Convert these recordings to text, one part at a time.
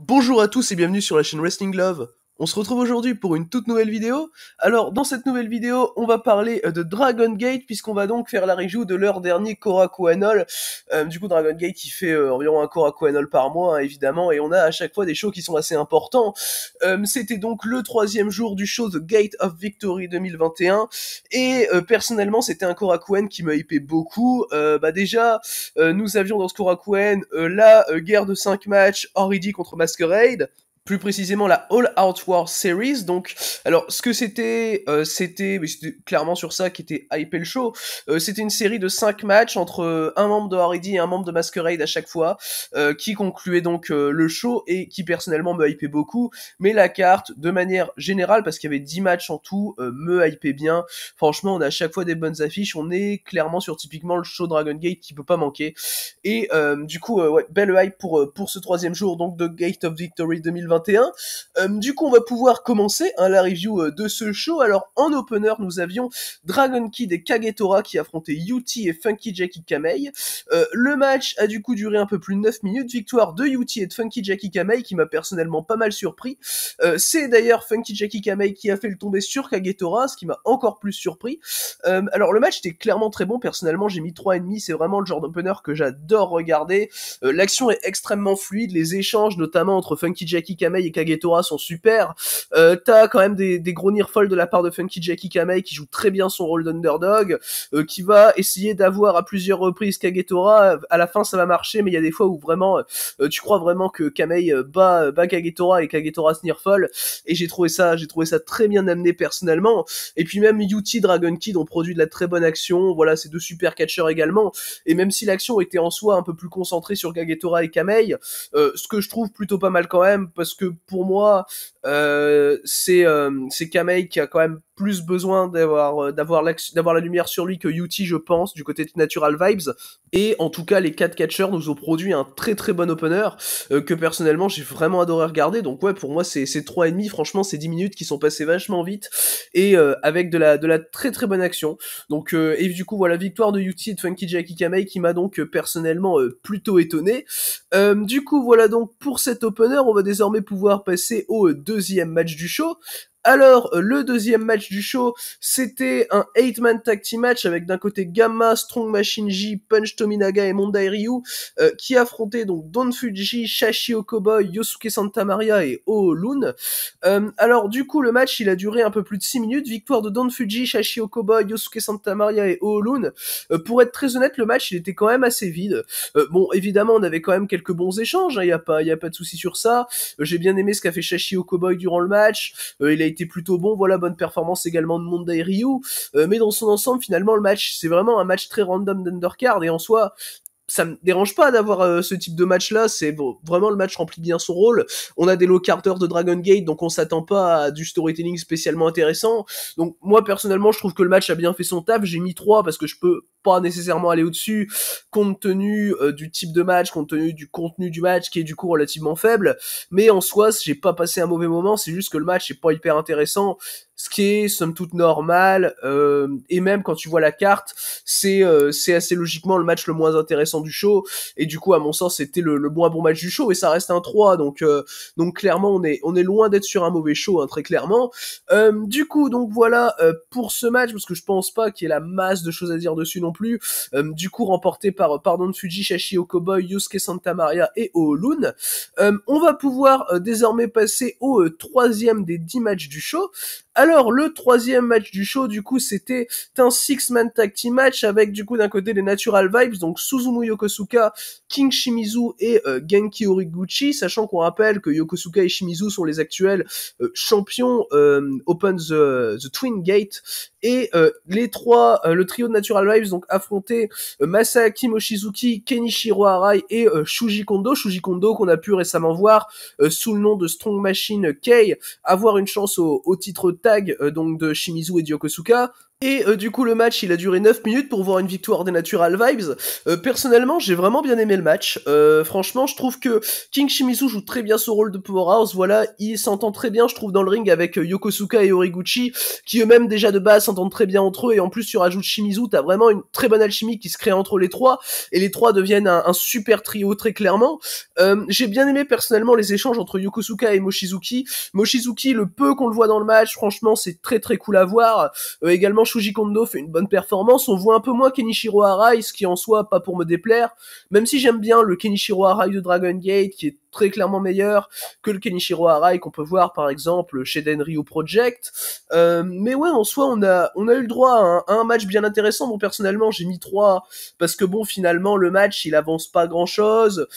Bonjour à tous et bienvenue sur la chaîne Wrestling Love. On se retrouve aujourd'hui pour une toute nouvelle vidéo. Alors, dans cette nouvelle vidéo, on va parler de Dragon Gate, puisqu'on va donc faire la review de leur dernier Korakuen Hall. Du coup, Dragon Gate, il fait environ un Korakuen Hall par mois, hein, évidemment, et on a à chaque fois des shows qui sont assez importants. C'était donc le 3e jour du show The Gate of Victory 2021, et personnellement, c'était un Korakuen qui m'a hypé beaucoup. Déjà, nous avions dans ce Korakuen la guerre de 5 matchs, Oridi contre Masquerade, plus précisément la All Out War Series. Donc, alors ce que c'était clairement sur ça qui était hypé le show. C'était une série de 5 matchs entre un membre de R.I.D. et un membre de Masquerade à chaque fois, qui concluait donc le show et qui personnellement me hypait beaucoup. Mais la carte, de manière générale, parce qu'il y avait 10 matchs en tout, me hypait bien. Franchement, on a à chaque fois des bonnes affiches. On est clairement sur typiquement le show Dragon Gate qui peut pas manquer. Et du coup, ouais, belle hype pour ce 3e jour donc de Gate of Victory 2021. Du coup, on va pouvoir commencer la review de ce show. Alors, en opener, nous avions Dragon Kid et Kagetora qui affrontaient Yuti et Funky Jackie Kamei. Le match a du coup duré un peu plus de 9 minutes. Victoire de Yuti et de Funky Jackie Kamei qui m'a personnellement pas mal surpris. C'est d'ailleurs Funky Jackie Kamei qui a fait le tomber sur Kagetora, ce qui m'a encore plus surpris. Alors, le match était clairement très bon. Personnellement, j'ai mis 3,5. C'est vraiment le genre d'opener que j'adore regarder. L'action est extrêmement fluide. Les échanges, notamment entre Funky Jackie Kamei et Kagetora, sont super. T'as quand même des gros near fall de la part de Funky Jackie Kamei qui joue très bien son rôle d'underdog, qui va essayer d'avoir à plusieurs reprises Kagetora. À la fin ça va marcher, mais il y a des fois où vraiment tu crois vraiment que Kamei bat Kagetora et Kagetora se near fall, et j'ai trouvé ça très bien amené personnellement. Et puis même Yuti, Dragon Kid ont produit de la très bonne action. Voilà, c'est deux super catcheurs également, et même si l'action était en soi un peu plus concentrée sur Kagetora et Kamei, ce que je trouve plutôt pas mal quand même, parce que pour moi, c'est Kamei qui a quand même plus besoin d'avoir la lumière sur lui que Yuti, je pense, du côté de Natural Vibes. Et en tout cas, les 4 catcheurs nous ont produit un très très bon opener, que personnellement j'ai vraiment adoré regarder. Donc ouais, pour moi c'est 3,5. Franchement, c'est 10 minutes qui sont passées vachement vite, et avec de la très très bonne action. Donc et du coup voilà, victoire de Yuti et de Funky Jackie Kamei qui m'a donc personnellement plutôt étonné. Du coup voilà, donc pour cet opener, on va désormais pouvoir passer au deuxième match du show. Alors, le deuxième match du show, c'était un 8-man tag team match avec d'un côté Gamma, Strong Machine J, Punch Tominaga et Mondai Ryu, qui affrontaient donc Don Fuji, Shashio Cowboy, Yosuke Santa Maria et Oolun. Alors, du coup, le match, il a duré un peu plus de 6 minutes. Victoire de Don Fuji, Shashio Cowboy, Yosuke Santa Maria et Oolun. Pour être très honnête, le match, il était quand même assez vide. Bon, évidemment, on avait quand même quelques bons échanges, hein, y a pas de souci sur ça. J'ai bien aimé ce qu'a fait Shashio Cowboy durant le match. Il a été plutôt bon, voilà, bonne performance également de Mondai Ryu. Mais dans son ensemble, finalement, le match, c'est vraiment un match très random d'undercard, et en soi, ça me dérange pas d'avoir ce type de match là. C'est bon, vraiment, le match remplit bien son rôle. On a des low carders de Dragon Gate, donc on s'attend pas à du storytelling spécialement intéressant. Donc moi personnellement, je trouve que le match a bien fait son taf. J'ai mis 3 parce que je peux pas nécessairement aller au-dessus, compte tenu du type de match, compte tenu du contenu du match qui est du coup relativement faible. Mais en soi, j'ai pas passé un mauvais moment, c'est juste que le match est pas hyper intéressant, ce qui est somme toute normal, et même quand tu vois la carte, c'est assez logiquement le match le moins intéressant du show, et du coup à mon sens c'était le moins bon match du show, et ça reste un 3, donc clairement on est loin d'être sur un mauvais show, hein, très clairement. Du coup donc voilà, pour ce match, parce que je pense pas qu'il y ait la masse de choses à dire dessus non plus, du coup remporté par Don Fuji, Shashio Cowboy, Yosuke Santa Maria et Oolun. On va pouvoir désormais passer au 3e des 10 matchs du show. Alors, le 3e match du show, du coup, c'était un 6-man tag team match avec, du coup, d'un côté, les Natural Vibes, donc Suzumu Yokosuka, King Shimizu et Genki Horiguchi, sachant qu'on rappelle que Yokosuka et Shimizu sont les actuels champions Open the Twin Gate, et le trio de Natural Vibes, donc, affronté Masaaki Mochizuki, Kenichiro Arai et Shuji Kondo qu'on a pu récemment voir sous le nom de Strong Machine K avoir une chance au titre tag donc de Shimizu et de Yokosuka. Et du coup le match il a duré 9 minutes pour voir une victoire des Natural Vibes. Personnellement j'ai vraiment bien aimé le match. Franchement je trouve que King Shimizu joue très bien son rôle de powerhouse. Voilà, il s'entend très bien je trouve dans le ring avec Yokosuka et Horiguchi qui eux-mêmes déjà de base s'entendent très bien entre eux. Et en plus tu rajoutes Shimizu, t'as vraiment une très bonne alchimie qui se crée entre les trois. Et les trois deviennent un super trio très clairement. J'ai bien aimé personnellement les échanges entre Yokosuka et Mochizuki. Mochizuki, le peu qu'on le voit dans le match, franchement c'est très très cool à voir. Également Shuji Kondo fait une bonne performance. On voit un peu moins Kenichiro Arai, ce qui en soi pas pour me déplaire, même si j'aime bien le Kenichiro Arai de Dragon Gate qui est très clairement meilleur que le Kenichiro Arai qu'on peut voir par exemple chez Denryu Project. Mais ouais, en soi on a eu le droit à un match bien intéressant. Bon, personnellement j'ai mis 3 parce que bon, finalement le match il avance pas grand chose.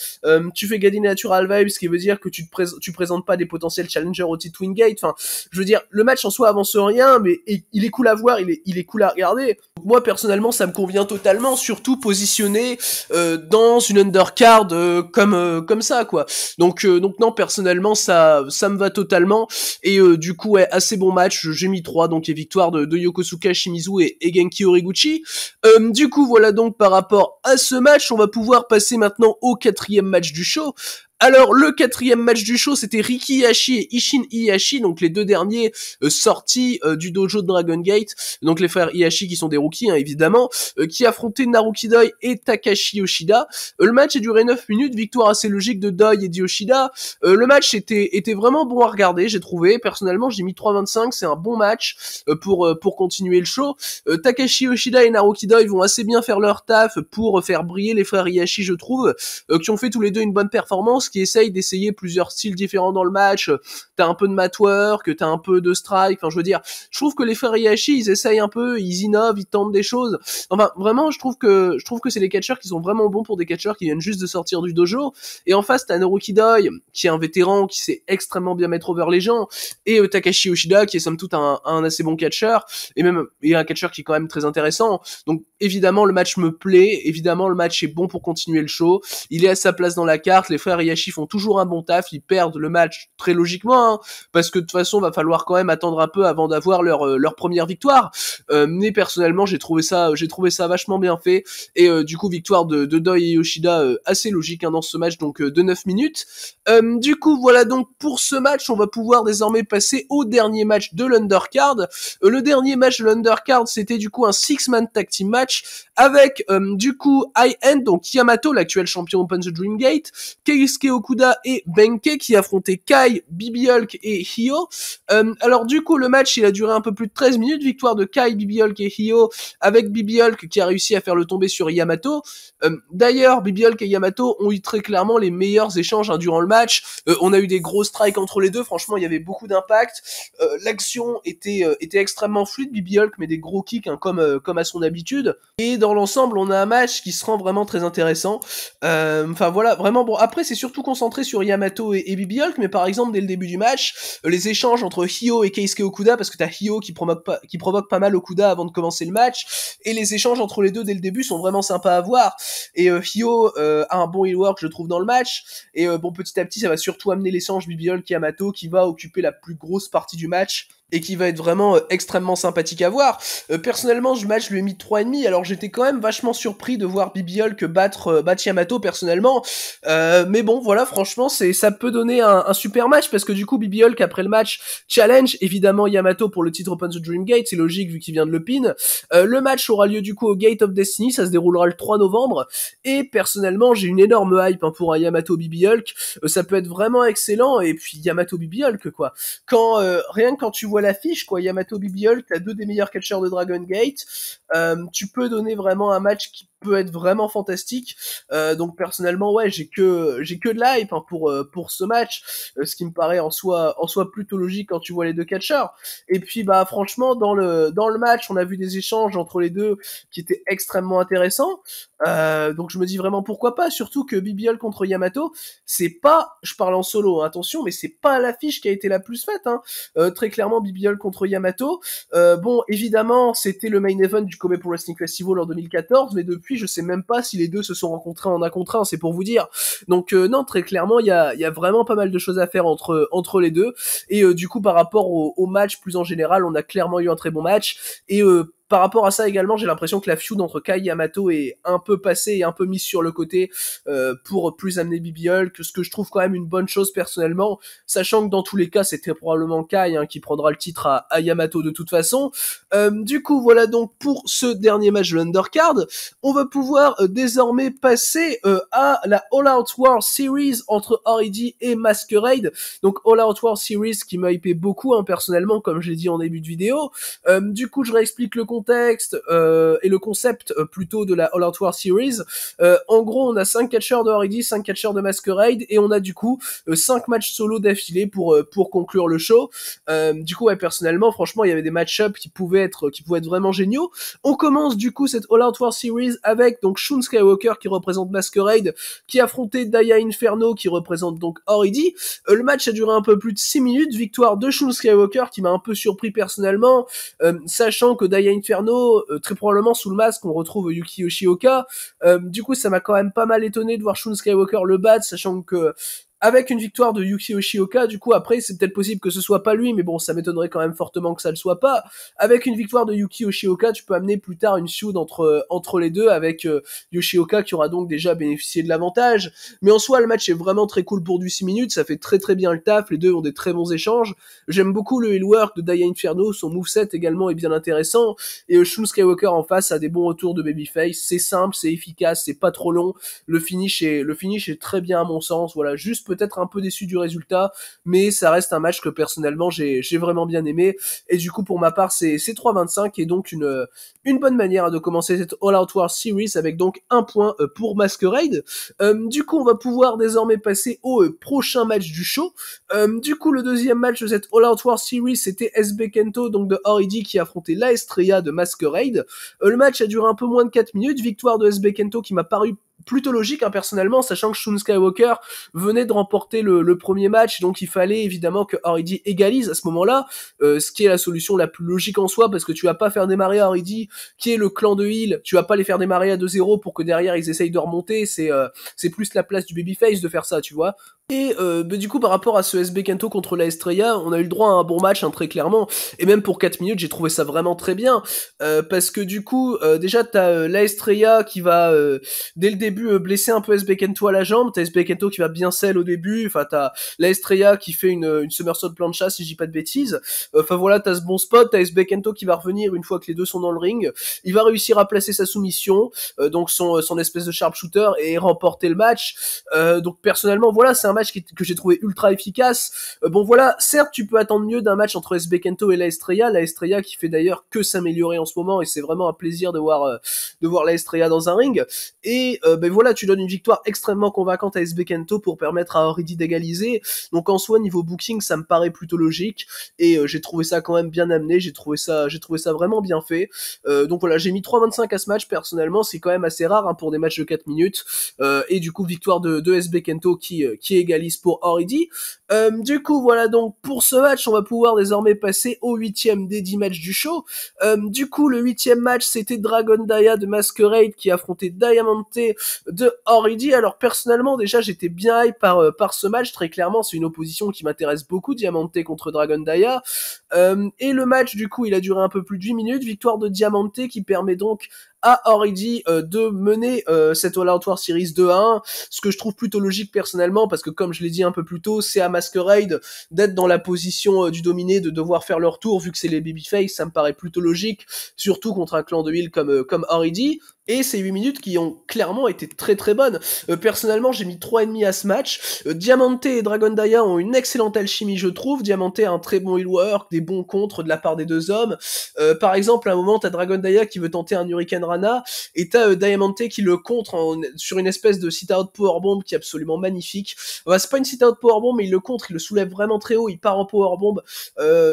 Tu fais gagner Natural Vibes, ce qui veut dire que tu présentes pas des potentiels challengers au titre Wingate. Enfin, je veux dire, le match en soi avance rien, mais il est cool à voir, il est cool à regarder. Moi personnellement ça me convient totalement, surtout positionné dans une undercard comme ça quoi. Donc non, personnellement ça me va totalement. Et du coup ouais, assez bon match, j'ai mis 3, donc et victoire de Yokosuka Shimizu et Genki Horiguchi. Du coup voilà, donc par rapport à ce match, on va pouvoir passer maintenant au 4e match du show. Alors, le 4e match du show, c'était Riki Hayashi et Ishin Hayashi, donc les deux derniers sortis du dojo de Dragon Gate, donc les frères Hayashi qui sont des rookies, hein, évidemment, qui affrontaient Naruki Doi et Takashi Yoshida. Le match a duré 9 minutes, victoire assez logique de Doi et de Yoshida. Le match était vraiment bon à regarder, j'ai trouvé. Personnellement, j'ai mis 3,25, c'est un bon match pour continuer le show. Takashi Yoshida et Naruki Doi vont assez bien faire leur taf pour faire briller les frères Hayashi, je trouve, qui ont fait tous les deux une bonne performance, qui essayent d'essayer plusieurs styles différents dans le match. T'as un peu de mat work, t'as un peu de strike, enfin je veux dire, je trouve que les frères Hayashi, ils essayent un peu, ils innovent, ils tentent des choses. Enfin, vraiment, je trouve que c'est des catcheurs qui sont vraiment bons pour des catcheurs qui viennent juste de sortir du dojo. Et en face, t'as Naruki Doi, qui est un vétéran, qui sait extrêmement bien mettre over les gens, et Takashi Yoshida, qui est somme toute un assez bon catcheur, et même un catcheur qui est quand même très intéressant. Donc évidemment, le match me plaît, évidemment, le match est bon pour continuer le show, il est à sa place dans la carte, les frères Hayashi font toujours un bon taf, ils perdent le match très logiquement, hein, parce que de toute façon va falloir quand même attendre un peu avant d'avoir leur première victoire. Mais personnellement j'ai trouvé ça vachement bien fait, et du coup victoire de Doi et Yoshida assez logique, hein, dans ce match, donc de 9 minutes. Du coup voilà, donc pour ce match on va pouvoir désormais passer au dernier match de l'undercard. Le dernier match de l'undercard, c'était du coup un 6-man tag team match avec du coup High-End, donc Yamato, l'actuel champion Open the Dream Gate, Keisuke Okuda et Benkei qui affrontaient Kai, Bibi Hulk et Hyo. Alors du coup le match il a duré un peu plus de 13 minutes, victoire de Kai, Bibi Hulk et Hyo, avec Bibi Hulk qui a réussi à faire le tomber sur Yamato. D'ailleurs Bibi Hulk et Yamato ont eu très clairement les meilleurs échanges, hein, durant le match. On a eu des gros strikes entre les deux, franchement il y avait beaucoup d'impact. L'action était extrêmement fluide, Bibi Hulk met des gros kicks, hein, comme à son habitude. Et dans l'ensemble on a un match qui se rend vraiment très intéressant. Enfin voilà, vraiment bon, après c'est surtout concentré sur Yamato et Bibi Hulk, mais par exemple dès le début du match, les échanges entre Hyo et Keisuke Okuda, parce que t'as Hyo qui provoque pas mal Okuda avant de commencer le match, et les échanges entre les deux dès le début sont vraiment sympas à voir. Et Hyo a un bon heel work je trouve dans le match, et bon petit à petit ça va surtout amener l'échange Bibi Hulk et Yamato qui va occuper la plus grosse partie du match, et qui va être vraiment extrêmement sympathique à voir. Personnellement, ce match lui ai mis 3,5, alors j'étais quand même vachement surpris de voir Bibi Hulk battre Yamato personnellement. Mais bon, voilà, franchement, ça peut donner un super match, parce que du coup, Bibi Hulk, après le match, challenge évidemment Yamato pour le titre Open the Dream Gate, c'est logique vu qu'il vient de le pin. Le match aura lieu du coup au Gate of Destiny, ça se déroulera le 3 novembre, et personnellement, j'ai une énorme hype, hein, pour un Yamato Bibi Hulk. Ça peut être vraiment excellent, et puis Yamato Bibi Hulk, quoi. Rien que quand tu vois l'affiche, quoi, Yamato Bibi Hulk, t'as deux des meilleurs catcheurs de Dragon Gate, tu peux donner vraiment un match qui peut être vraiment fantastique. Donc personnellement, ouais, j'ai que de l'hype, hein, pour ce match, ce qui me paraît en soi plutôt logique quand tu vois les deux catcheurs. Et puis bah franchement, dans le match, on a vu des échanges entre les deux qui étaient extrêmement intéressants. Donc je me dis vraiment pourquoi pas, surtout que Bibi Hulk contre Yamato, c'est pas, je parle en solo, hein, attention, mais c'est pas l'affiche qui a été la plus faite, hein. Très clairement Bibi Hulk contre Yamato. Bon, évidemment, c'était le main event du Kobe Pro Wrestling Festival en 2014, mais depuis, je sais même pas si les deux se sont rencontrés en un contre un, c'est pour vous dire. Donc non, très clairement, il y a vraiment pas mal de choses à faire entre les deux. Et du coup, par rapport au match plus en général, on a clairement eu un très bon match. Et par rapport à ça également, j'ai l'impression que la feud entre Kai et Yamato est un peu passée et un peu mise sur le côté pour plus amener BBL, que ce que je trouve quand même une bonne chose personnellement, sachant que dans tous les cas, c'était probablement Kai qui prendra le titre à Yamato de toute façon. Du coup, voilà donc pour ce dernier match de l'Undercard. On va pouvoir désormais passer à la All Out War Series entre RED et Masquerade. Donc All Out War Series qui m'a hypé beaucoup personnellement, comme je l'ai dit en début de vidéo. Du coup, je réexplique le contexte et le concept plutôt de la All Out War Series. En gros, on a 5 catcheurs de RED, 5 catcheurs de Masquerade, et on a du coup 5 matchs solo d'affilée pour conclure le show. Du coup, ouais, personnellement, franchement, il y avait des match-ups qui pouvaient être vraiment géniaux. On commence du coup cette All Out War Series avec donc Shun Skywalker qui représente Masquerade, qui affrontait Daya Inferno qui représente donc RED. Le match a duré un peu plus de 6 minutes, victoire de Shun Skywalker qui m'a un peu surpris personnellement, sachant que Daya Inferno, très probablement sous le masque, on retrouve Yuki Yoshioka. Du coup, ça m'a quand même pas mal étonné de voir Shun Skywalker le battre, sachant que avec une victoire de Yuki Yoshioka, du coup après c'est peut-être possible que ce soit pas lui, mais bon ça m'étonnerait quand même fortement que ça le soit pas. Avec une victoire de Yuki Yoshioka, tu peux amener plus tard une feud entre les deux avec Yoshioka qui aura donc déjà bénéficié de l'avantage. Mais en soi le match est vraiment très cool pour du 6 minutes, ça fait très très bien le taf, les deux ont des très bons échanges. J'aime beaucoup le heel work de Daya Inferno, son moveset également est bien intéressant, et Shun Skywalker en face a des bons retours de babyface, c'est simple, c'est efficace, c'est pas trop long, le finish est très bien à mon sens, voilà, juste peut-être un peu déçu du résultat, mais ça reste un match que personnellement j'ai vraiment bien aimé, et du coup pour ma part c'est 3-25 et donc une bonne manière de commencer cette All Out War Series avec donc un point pour Masquerade. Du coup on va pouvoir désormais passer au prochain match du show. Du coup le deuxième match de cette All Out War Series c'était SB Kento donc de RED qui affrontait la Estrella de Masquerade. Le match a duré un peu moins de 4 minutes, victoire de SB Kento qui m'a paru plutôt logique personnellement, sachant que Shun Skywalker venait de remporter le premier match, donc il fallait évidemment que RED égalise à ce moment-là, ce qui est la solution la plus logique en soi, parce que tu vas pas faire démarrer RED qui est le clan de Heal, tu vas pas les faire démarrer à 2-0 pour que derrière ils essayent de remonter, c'est plus la place du babyface de faire ça, tu vois. Et du coup par rapport à ce SB Kento contre la Estrella, on a eu le droit à un bon match très clairement, et même pour 4 minutes j'ai trouvé ça vraiment très bien, parce que du coup déjà t'as la Estrella qui va dès le début blesser un peu SB Kento à la jambe, t'as SB Kento qui va bien sell au début, enfin t'as la Estrella qui fait une somersault plancha si je dis pas de bêtises, enfin voilà t'as ce bon spot, t'as SB Kento qui va revenir une fois que les deux sont dans le ring, il va réussir à placer sa soumission, donc son espèce de sharpshooter et remporter le match, donc personnellement voilà c'est un match que j'ai trouvé ultra efficace. Bon voilà, certes tu peux attendre mieux d'un match entre SB Kento et la Estrella qui fait d'ailleurs que s'améliorer en ce moment et c'est vraiment un plaisir de voir la Estrella dans un ring, et voilà tu donnes une victoire extrêmement convaincante à SB Kento pour permettre à RED d'égaliser, donc en soi niveau booking ça me paraît plutôt logique, et j'ai trouvé ça quand même bien amené, j'ai trouvé ça vraiment bien fait, donc voilà j'ai mis 3,25 à ce match personnellement, c'est quand même assez rare pour des matchs de 4 minutes, et du coup victoire de SB Kento qui égalise pour RED. Du coup voilà donc pour ce match on va pouvoir désormais passer au 8ème des 10 matchs du show. Du coup le 8ème match c'était Dragon Daya de Masquerade qui affrontait Diamante de RED. Alors personnellement déjà j'étais bien hype par ce match, très clairement c'est une opposition qui m'intéresse beaucoup, Diamante contre Dragon Daya, et le match du coup il a duré un peu plus de 8 minutes, victoire de Diamante qui permet donc à RED de mener cette All Out War Series 2-1, ce que je trouve plutôt logique personnellement, parce que comme je l'ai dit un peu plus tôt, c'est à Masquerade d'être dans la position du dominé, de devoir faire leur tour, vu que c'est les babyface, ça me paraît plutôt logique, surtout contre un clan de heal comme RED, et ces 8 minutes qui ont clairement été très très bonnes. Personnellement, j'ai mis 3,5 à ce match. Diamante et Dragon Daya ont une excellente alchimie, je trouve. Diamante a un très bon heal work, des bons contres de la part des deux hommes. Par exemple, à un moment, t'as Dragon Daya qui veut tenter un Hurricane Rana, et t'as Diamante qui le contre sur une espèce de sit-out powerbomb qui est absolument magnifique. Enfin, c'est pas une sit-out powerbomb, mais il le contre, il le soulève vraiment très haut, il part en powerbomb.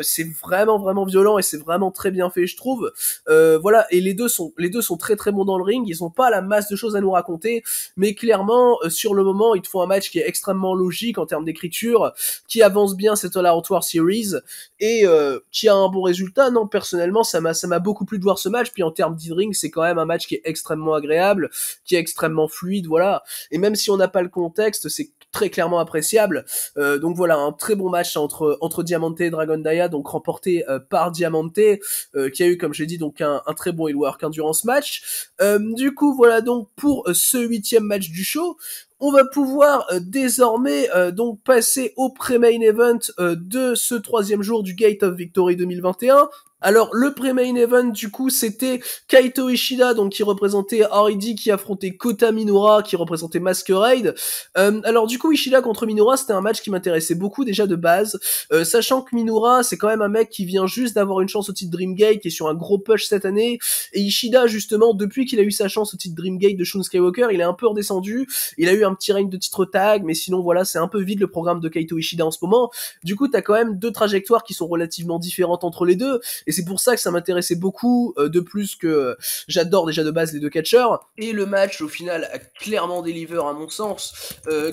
C'est vraiment vraiment violent et c'est vraiment très bien fait, je trouve. Voilà, et les deux sont très très bons dans le ring, ils ont pas la masse de choses à nous raconter, mais clairement sur le moment ils te font un match qui est extrêmement logique en termes d'écriture, qui avance bien cette All Out War Series, et qui a un bon résultat. Non, personnellement ça m'a beaucoup plu de voir ce match, puis en termes d'in-ring c'est quand même un match qui est extrêmement agréable, qui est extrêmement fluide, voilà, et même si on n'a pas le contexte, c'est très clairement appréciable. Donc voilà, un très bon match entre Diamante et Dragon Dia, donc remporté par Diamante, qui a eu, comme j'ai dit, donc un très bon healwork durant ce match. Du coup, voilà donc pour ce 8e match du show. On va pouvoir désormais donc passer au pré-main event de ce 3e jour du Gate of Victory 2021. Alors le pré-main event du coup c'était Kaito Ishida donc qui représentait R.E.D. qui affrontait Kota Minoura qui représentait Masquerade. Alors du coup Ishida contre Minoura c'était un match qui m'intéressait beaucoup déjà de base, sachant que Minoura c'est quand même un mec qui vient juste d'avoir une chance au titre Dreamgate, qui est sur un gros push cette année, et Ishida justement depuis qu'il a eu sa chance au titre Dreamgate de Shun Skywalker il est un peu redescendu, il a eu un petit règne de titre tag mais sinon voilà c'est un peu vide le programme de Kaito Ishida en ce moment. Du coup t'as quand même deux trajectoires qui sont relativement différentes entre les deux, et c'est pour ça que ça m'intéressait beaucoup, de plus que j'adore déjà de base les deux catcheurs. Et le match au final a clairement deliver à mon sens.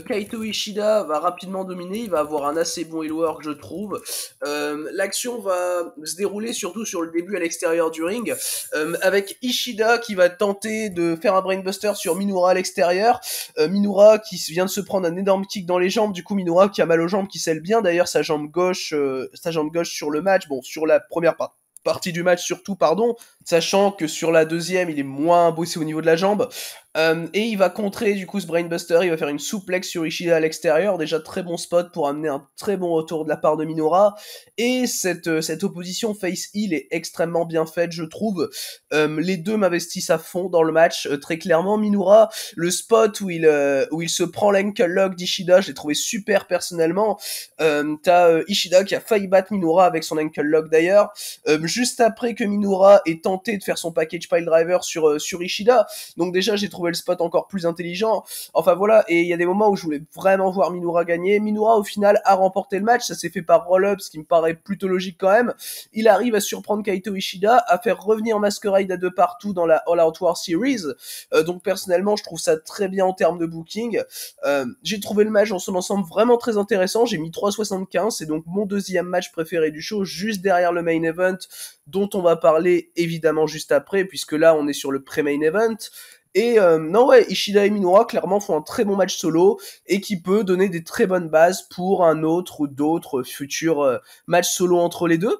Kaito Ishida va rapidement dominer, il va avoir un assez bon healwork je trouve. L'action va se dérouler surtout sur le début à l'extérieur du ring, avec Ishida qui va tenter de faire un brainbuster sur Minoura à l'extérieur. Minoura qui vient de se prendre un énorme kick dans les jambes, du coup Minoura qui a mal aux jambes, qui scelle bien d'ailleurs sa jambe gauche sur le match, bon sur la première partie du match surtout, pardon, sachant que sur la deuxième, il est moins bossé au niveau de la jambe. Et il va contrer du coup ce brainbuster, il va faire une souplex sur Ishida à l'extérieur, déjà très bon spot pour amener un très bon retour de la part de Minoura, et cette opposition face-heel est extrêmement bien faite je trouve. Les deux m'investissent à fond dans le match, très clairement. Minoura, le spot où il se prend l'ankle lock d'Ishida, je l'ai trouvé super personnellement. T'as Ishida qui a failli battre Minoura avec son ankle lock d'ailleurs, juste après que Minoura ait tenté de faire son package pile driver sur Ishida, donc déjà j'ai trouvé le spot encore plus intelligent. Enfin voilà, et il y a des moments où je voulais vraiment voir Minoura gagner. Minoura au final a remporté le match, ça s'est fait par roll-up, ce qui me paraît plutôt logique quand même. Il arrive à surprendre Kaito Ishida, à faire revenir Masquerade à deux partout dans la All Out War Series. Donc personnellement, je trouve ça très bien en termes de booking. J'ai trouvé le match en son ensemble vraiment très intéressant. J'ai mis 3,75, c'est donc mon deuxième match préféré du show, juste derrière le main event, dont on va parler évidemment juste après, puisque là on est sur le pré-main event. Et non ouais, Ishida et Minoura clairement font un très bon match solo, et qui peut donner des très bonnes bases pour un autre ou d'autres futurs matchs solo entre les deux.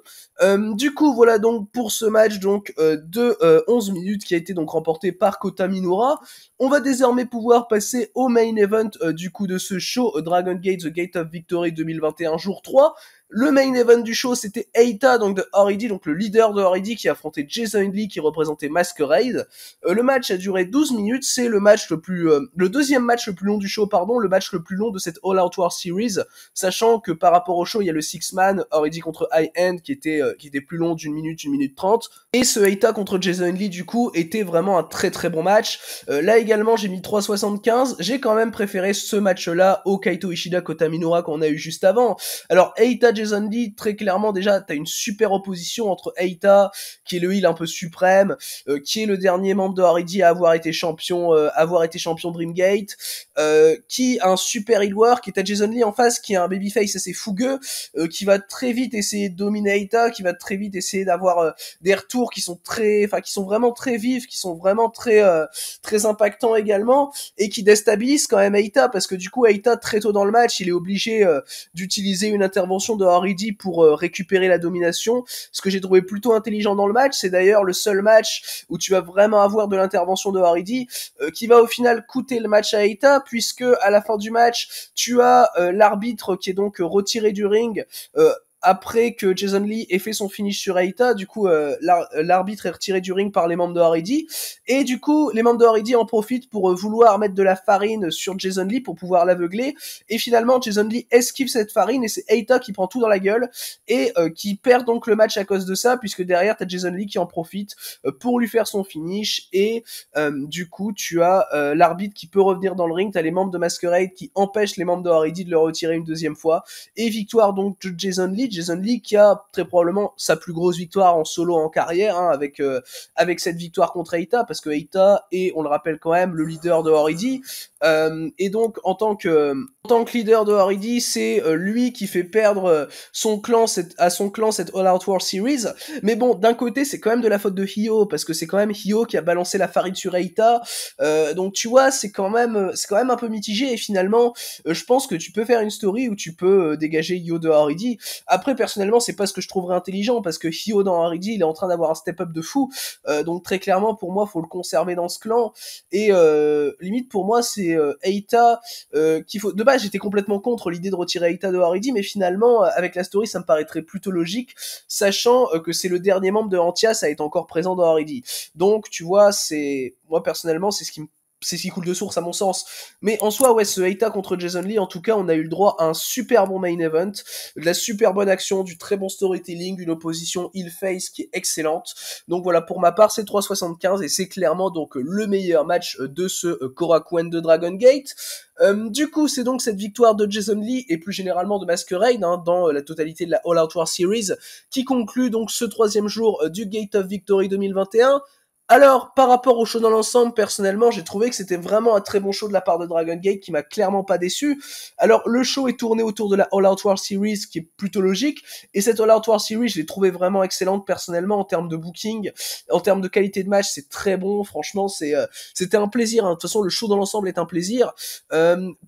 Du coup voilà donc pour ce match donc de 11 minutes qui a été donc remporté par Kota Minoura. On va désormais pouvoir passer au main event du coup de ce show, Dragon Gate The Gate of Victory 2021 jour 3. Le main event du show, c'était Eita, donc de R.E.D., donc le leader de R.E.D., qui affrontait Jason Lee, qui représentait Masquerade. Le match a duré 12 minutes, c'est le match le deuxième match le plus long du show, pardon, le match le plus long de cette All Out War Series, sachant que par rapport au show, il y a le Six Man, R.E.D. contre High End, qui était plus long d'une minute, 1 minute 30, et ce Eita contre Jason Lee, du coup, était vraiment un très très bon match. Là également, j'ai mis 3,75, j'ai quand même préféré ce match-là au Kaito Ishida Kota Minoura qu'on a eu juste avant. Alors, Eita Jason Lee, très clairement, déjà, t'as une super opposition entre Eita, qui est le heel un peu suprême, qui est le dernier membre de R.E.D. à avoir été champion Dreamgate, qui a un super heel work, et t'as Jason Lee en face, qui a un babyface assez fougueux, qui va très vite essayer de dominer Eita, qui va très vite essayer d'avoir des retours qui sont vraiment très vifs, qui sont vraiment très impactants également, et qui déstabilisent quand même Eita, parce que du coup, Eita, très tôt dans le match, il est obligé d'utiliser une intervention de R.E.D. pour récupérer la domination, ce que j'ai trouvé plutôt intelligent dans le match. C'est d'ailleurs le seul match où tu vas vraiment avoir de l'intervention de R.E.D. Qui va au final coûter le match à Eita, puisque à la fin du match, tu as l'arbitre qui est donc retiré du ring, après que Jason Lee ait fait son finish sur Eita. Du coup, l'arbitre est retiré du ring par les membres de R.E.D. Et du coup, les membres de R.E.D. en profitent pour vouloir mettre de la farine sur Jason Lee pour pouvoir l'aveugler. Et finalement, Jason Lee esquive cette farine, et c'est Eita qui prend tout dans la gueule, et qui perd donc le match à cause de ça, puisque derrière, t'as Jason Lee qui en profite pour lui faire son finish. Et du coup, tu as l'arbitre qui peut revenir dans le ring, t'as les membres de Masquerade qui empêchent les membres de R.E.D. de le retirer une deuxième fois. Et victoire donc de Jason Lee. Jason Lee qui a très probablement sa plus grosse victoire en solo en carrière, hein, avec cette victoire contre Eita, parce que Eita est, on le rappelle quand même, le leader de R.E.D. Et donc en tant que leader de R.E.D., c'est lui qui fait perdre à son clan cette All Out War Series. Mais bon, d'un côté, c'est quand même de la faute de Hyo, parce que c'est quand même Hyo qui a balancé la farine sur Eita. Donc tu vois, c'est quand même un peu mitigé, et finalement, je pense que tu peux faire une story où tu peux dégager Hyo de R.E.D. Après, personnellement, c'est pas ce que je trouverais intelligent, parce que Hyo dans R.E.D., il est en train d'avoir un step-up de fou. Donc très clairement, pour moi, faut le conserver dans ce clan. Et limite, pour moi, c'est Eita qu'il faut... De base, j'étais complètement contre l'idée de retirer Eita de R.E.D., mais finalement, avec la story, ça me paraîtrait plutôt logique, sachant que c'est le dernier membre de Antias à être encore présent dans R.E.D. Donc, tu vois, moi, personnellement, c'est ce qui coule de source à mon sens. Mais en soi, ouais, ce Eita contre Jason Lee, en tout cas, on a eu le droit à un super bon main event, de la super bonne action, du très bon storytelling, une opposition heel face qui est excellente. Donc voilà, pour ma part, c'est 3,75 et c'est clairement donc le meilleur match de ce Korakuen de Dragon Gate. Du coup, c'est donc cette victoire de Jason Lee et plus généralement de Masquerade, hein, dans la totalité de la All Out War Series, qui conclut donc ce 3e jour du Gate of Victory 2021. Alors, par rapport au show dans l'ensemble, personnellement, j'ai trouvé que c'était vraiment un très bon show de la part de Dragon Gate qui m'a clairement pas déçu. Alors, le show est tourné autour de la All Out War Series qui est plutôt logique, et cette All Out War Series, je l'ai trouvée vraiment excellente personnellement en termes de booking, en termes de qualité de match, c'est très bon, franchement, c'était un plaisir, hein. De toute façon, le show dans l'ensemble est un plaisir.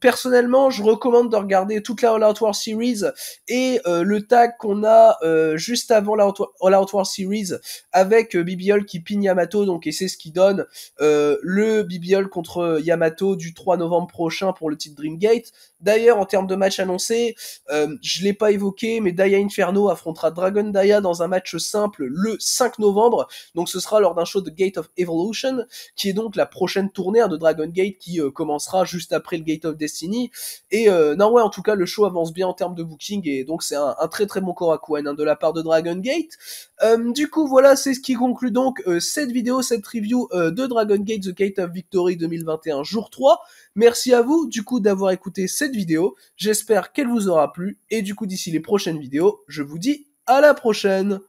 Personnellement, je recommande de regarder toute la All Out War Series et le tag qu'on a juste avant la All Out War Series avec BBL qui pin Yamato, donc, et c'est ce qui donne le BBL contre Yamato du 3 novembre prochain pour le titre Dreamgate. D'ailleurs, en termes de match annoncé, je l'ai pas évoqué, mais Daya Inferno affrontera Dragon Daya dans un match simple le 5 novembre, donc ce sera lors d'un show de Gate of Evolution, qui est donc la prochaine tournée de Dragon Gate qui commencera juste après le Gate of Destiny. Et non, ouais, en tout cas, le show avance bien en termes de booking, et donc c'est un très très bon Korakuen, hein, de la part de Dragon Gate. Du coup, voilà, c'est ce qui conclut donc cette vidéo, cette review de Dragon Gate The Gate of Victory 2021 jour 3. Merci à vous, du coup, d'avoir écouté cette vidéo. J'espère qu'elle vous aura plu, et du coup, d'ici les prochaines vidéos, je vous dis à la prochaine.